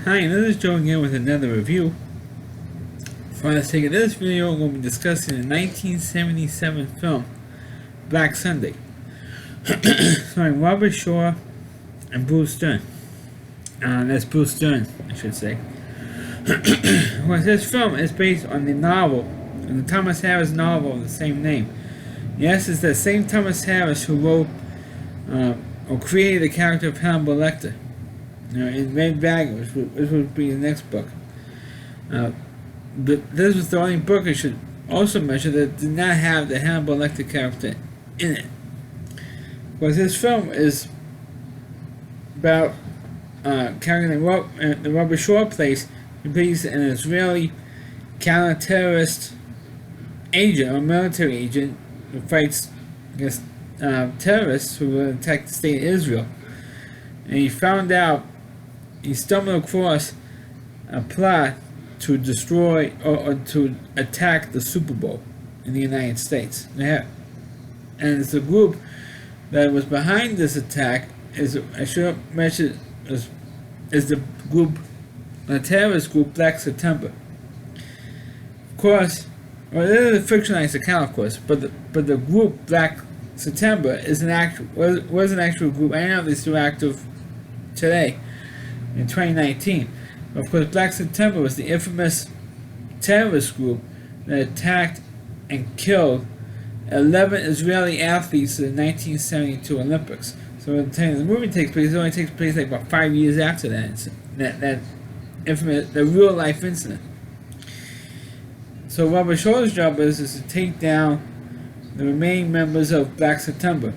Hi, this is Joe again with another review. For the sake of this video, we're going to be discussing the 1977 film Black Sunday, starring Robert Shaw and Bruce Dern. That's Bruce Dern, I should say. Well, this film is based on the novel, the Thomas Harris novel of the same name. Yes, it's the same Thomas Harris who wrote or created the character of Hannibal Lecter. In Red Bag, which would be the next book. But this was the only book I should also mention that did not have the Hannibal Lecter character in it. Because this film is about character the Robert Shaw plays. He plays an Israeli counter-terrorist agent or military agent who fights against terrorists who will attack the state of Israel. And he stumbled across a plot to destroy or to attack the Super Bowl in the United States. And it's a group that was behind this attack, I should mention, is the group, the terrorist group Black September. Of course, well, it is a fictionalized account, of course, but the group Black September was an actual group. I know they're still active today in 2019. Of course, Black September was the infamous terrorist group that attacked and killed 11 Israeli athletes in the 1972 Olympics. So the movie takes place, it only takes place like about 5 years after that infamous, the real life incident. So Robert Shaw's job is to take down the remaining members of Black September,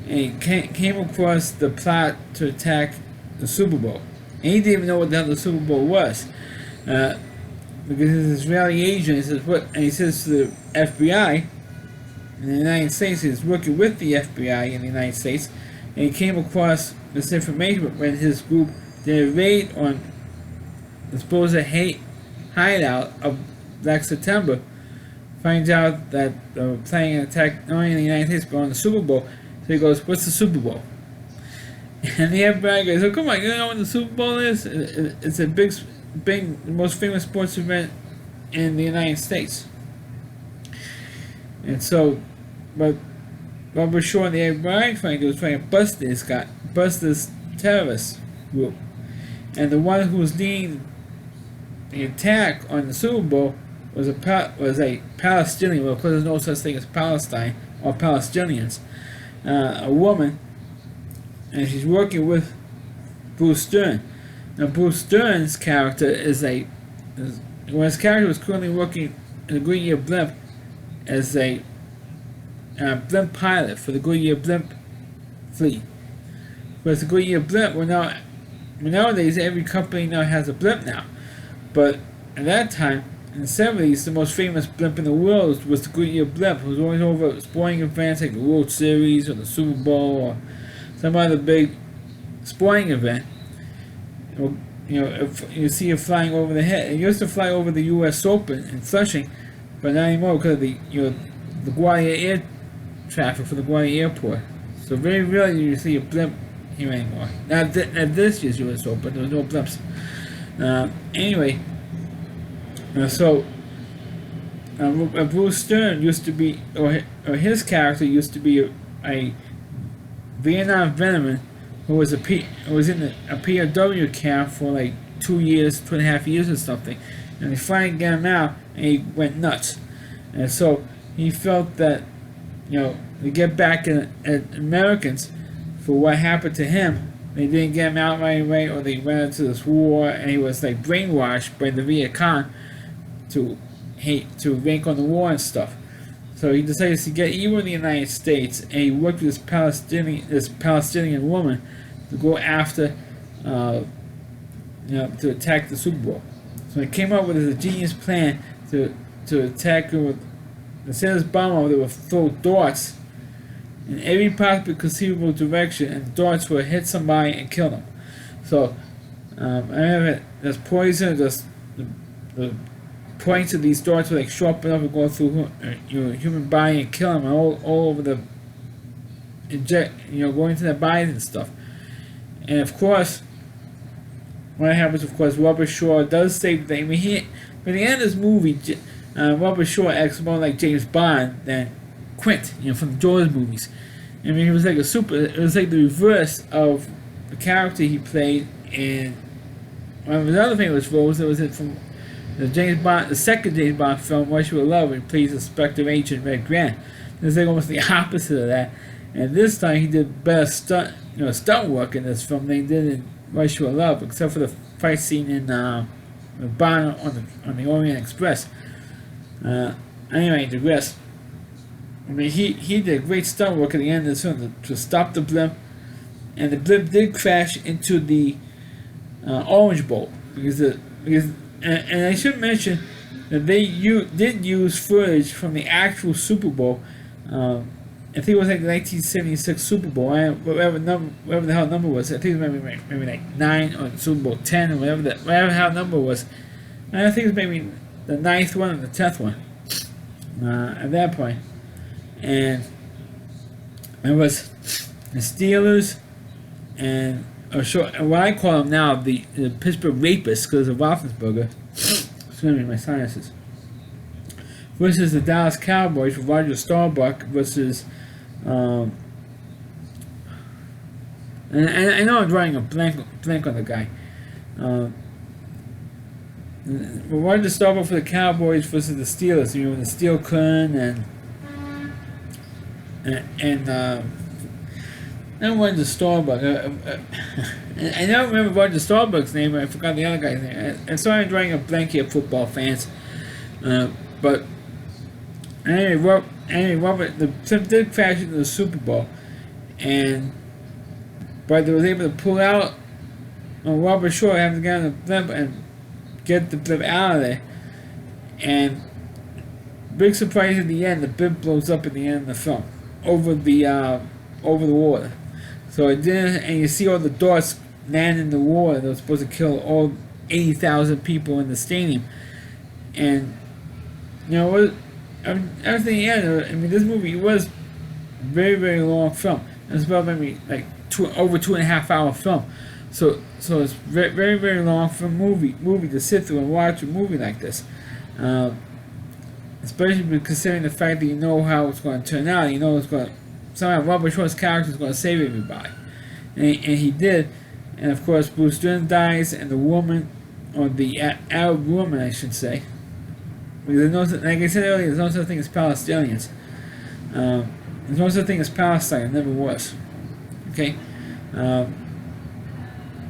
and he came across the plot to attack the Super Bowl. And he didn't even know what the hell the Super Bowl was, because his Israeli agent says and he says to the FBI in the United States, he's working with the FBI in the United States, and he came across this information when his group did a raid on the supposed hideout of Black September. Finds out that they were planning an attack not only in the United States but on the Super Bowl. So he goes, "What's the Super Bowl?" And the FBI goes, "Oh, come on, you don't know what the Super Bowl is? It's a big, most famous sports event in the United States." And so, but Robert Shaw and the FBI was trying to bust this terrorist group. And the one who was leading the attack on the Super Bowl was a Palestinian. Well, of course, there's no such thing as Palestine or Palestinians. A woman, and she's working with Bruce Dern. Now, Bruce Dern's character his character was currently working in the Goodyear Blimp as a blimp pilot for the Goodyear Blimp fleet. Whereas the Goodyear Blimp, nowadays every company now has a blimp now. But at that time, in the 70s, the most famous blimp in the world was the Goodyear Blimp. It was always over sporting events like the World Series or the Super Bowl or some other big sporting event. If you see it flying over the head. It used to fly over the U.S. Open in Flushing, but not anymore because of the Guaya air traffic for the Guaya airport. So very rarely you see a blimp here anymore. Not this year's U.S. Open, there was no blimps. Anyway. Bruce Dern used to be, or his character used to be a Vietnam veteran who was in a POW camp for like 2.5 years or something, and they finally got him out, and he went nuts, and so he felt that to get back at Americans for what happened to him. They didn't get him out right away, or they went into this war, and he was like brainwashed by the Viet Cong to rank on the war and stuff. So he decided to get even in the United States, and he worked with this Palestinian woman to go after, to attack the Super Bowl. So he came up with a genius plan to attack her with. Instead of this bomb, they would throw darts in every possible conceivable direction, and darts would hit somebody and kill them. So there's poison, the points of these darts were like sharp enough to go through your human body and kill them all over the going into their bodies and stuff. And of course, what happens, of course, Robert Shaw does save the day. I mean, by the end of this movie, Robert Shaw acts more like James Bond than Quint, from the Jaws movies. I mean, it was like it was like the reverse of the character he played in one of his other famous roles. It was from the second James Bond film, Rush with Love, where he plays a Spectre agent, Red Grant. It's like almost the opposite of that. And this time he did better stunt work in this film than he did in Rush with Love, except for the fight scene in Bond on the Orient Express. Anyway, I digress. I mean, he did great stunt work at the end of this film to stop the blimp, and the blimp did crash into the Orange Bowl and I should mention that they did use footage from the actual Super Bowl. I think it was like the 1976 Super Bowl, whatever the hell number was. I think it was maybe like 9 or Super Bowl 10 or whatever the hell number was. And I think it was maybe the 9th one or the 10th one at that point. And it was the Steelers and what I call them now the Pittsburgh Rapists because of Roethlisberger. Excuse me, my sinuses. Versus the Dallas Cowboys with Roger Staubach versus. And I know I'm drawing a blank on the guy. Roger Staubach for the Cowboys versus the Steelers. The Steel Curran and I don't Roger Staubach. I don't remember Roger Staubach's name, but I forgot the other guy's name. I'm sorry I'm drawing a blank here, football fans. But anyway, Robert, the Blimp did crash into the Super Bowl, but they was able to pull out Robert Shaw having to get on the blimp and get the blimp out of there. And big surprise at the end, the blimp blows up at the end of the film over the water. So it didn't, and you see all the darts land in the water that was supposed to kill all 80,000 people in the stadium. And everything he had. I mean, this movie was very, very long film. It was about maybe like over 2.5 hour film. So it's very, very, very long for a movie to sit through and watch a movie like this. Especially considering the fact that you know how it's going to turn out. It's going to somehow Robert Shaw's character is going to save everybody, and he did. And of course, Bruce Dern dies, and the woman, or the Arab woman, I should say. Because like I said earlier, there's no such thing as Palestinians. There's no such thing as Palestine. It never was. Okay.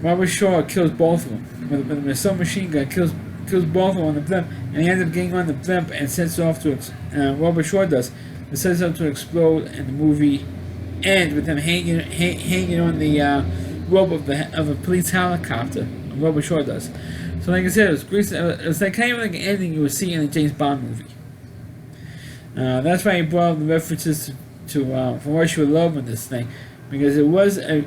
Robert Shaw kills both of them with a submachine gun. Kills both of them on the blimp, and he ends up getting on the blimp and sets it off to. Robert Shaw does. It sets it up to explode, and the movie ends with him hanging on the rope of a police helicopter. Robert Shaw does. So, like I said, it was like kind of like an ending you would see in a James Bond movie. That's why I brought up the references to From Rush with Love in this thing, because it was the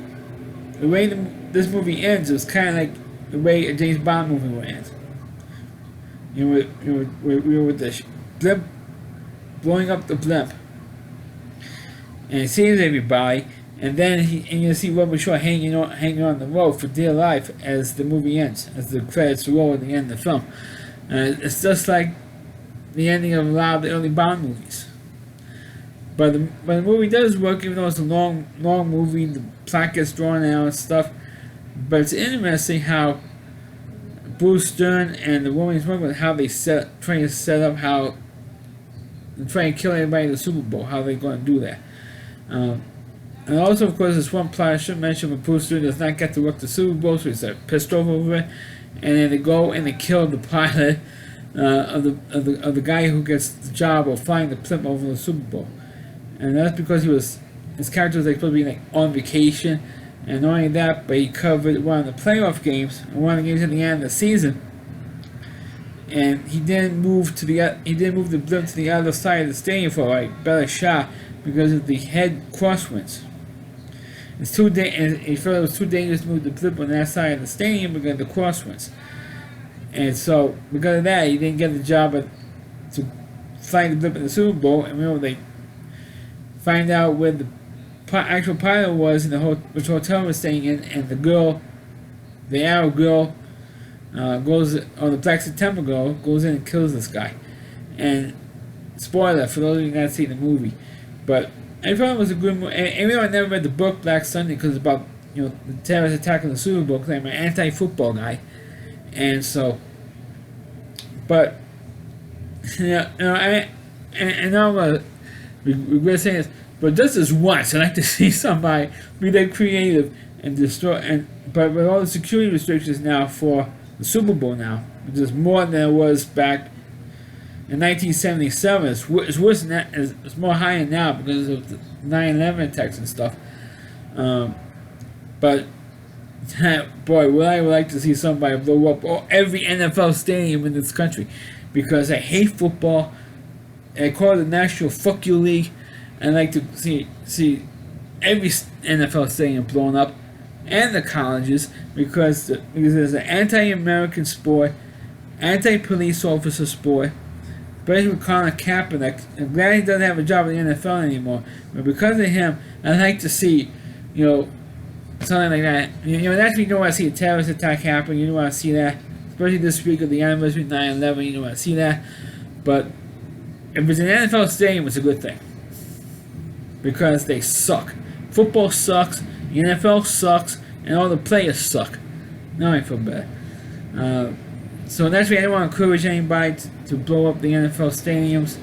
way this movie ends. It was kind of like the way a James Bond movie would end. We were with the blimp blowing up the blimp, and it saves everybody, and then you see Robert Shaw hanging on the rope for dear life as the movie ends, as the credits roll at the end of the film. It's just like the ending of a lot of the early Bond movies. But the movie does work, even though it's a long movie. The plot gets drawn out and stuff. But it's interesting how Bruce Dern and the woman he's working with, how they trying to set up how try and kill everybody in the Super Bowl, how they're going to do that. And also, of course, there's one plot I should mention, when Bruce Dern does not get to work the Super Bowl, so he's pissed off over it, and then they go and they kill the pilot of the guy who gets the job of flying the blimp over the Super Bowl. And that's because his character was supposed to be on vacation, and not only that, but he covered one of the playoff games, and one of the games at the end of the season. And he didn't move the blimp to the other side of the stadium for a better shot because of the head crosswinds. He felt it was too dangerous to move the blimp on that side of the stadium because of the crosswinds. And so because of that, he didn't get the job to fly the blimp in the Super Bowl. And they find out where the actual pilot was in which hotel was staying in, and the Arab girl goes, or the Black September girl goes in and kills this guy. And spoiler for those of you who haven't seen the movie, but I thought it was a good movie. And even though I never read the book Black Sunday because it's about the terrorist attack on the Super Bowl, because I'm an anti-football guy, and so, but I know I'm gonna regret saying this, but just as once, I'd like to see somebody be that creative and destroy. But with all the security restrictions now for the Super Bowl now, which is more than it was back in 1977, it's worse than that. It's more higher now because of the 9/11 attacks and stuff. But boy, would I like to see somebody blow up every NFL stadium in this country, because I hate football. I call it the National Fuck You League. I'd like to see every NFL stadium blown up, and the colleges, because it's an anti-American sport, anti-police officer sport. Especially with Colin Kaepernick. I'm glad he doesn't have a job in the NFL anymore. But because of him, I'd like to see, something like that. That's when you don't want to see a terrorist attack happen. You don't want to see that. Especially this week of the anniversary of 9/11, you don't want to see that. But if it's an NFL stadium, it's a good thing. Because they suck. Football sucks, the NFL sucks, and all the players suck. Now I feel bad. So that's why I don't want to encourage anybody to blow up the NFL stadiums.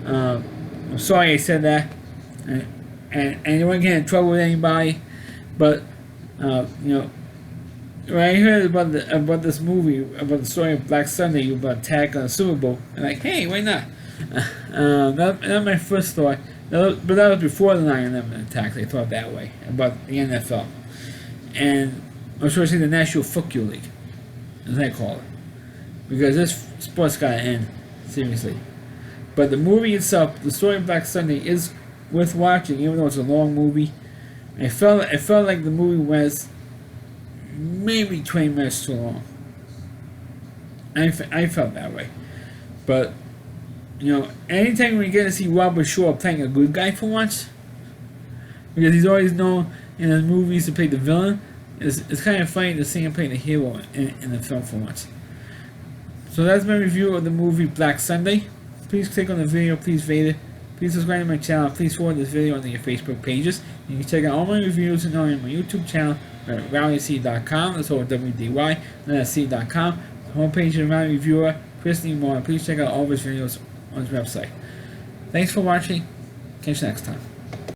I'm sorry I said that, and I don't want to get in trouble with anybody. But when I heard about this movie, about the story of Black Sunday, about attack on the Super Bowl, I'm like, hey, why not? That was my first thought. But that was before the 9/11 attacks. I thought that way about the NFL, and I was supposed to say the National Fuck You League, as I call it. Because this sport's gotta end, seriously. But the movie itself, the story of Black Sunday, is worth watching, even though it's a long movie. I felt like the movie was maybe 20 minutes too long. I felt that way. But anytime we get to see Robert Shaw playing a good guy for once, because he's always known in his movies to play the villain, it's kind of funny to see him play the hero in the film for once. So that's my review of the movie Black Sunday. Please click on the video, please rate it. Please subscribe to my channel. Please forward this video on your Facebook pages. You can check out all my reviews and on my YouTube channel at RowdyC.com. That's all WDY, not C.com. The homepage of my reviewer, Chris Lee Moore. Please check out all of his videos on his website. Thanks for watching. Catch you next time.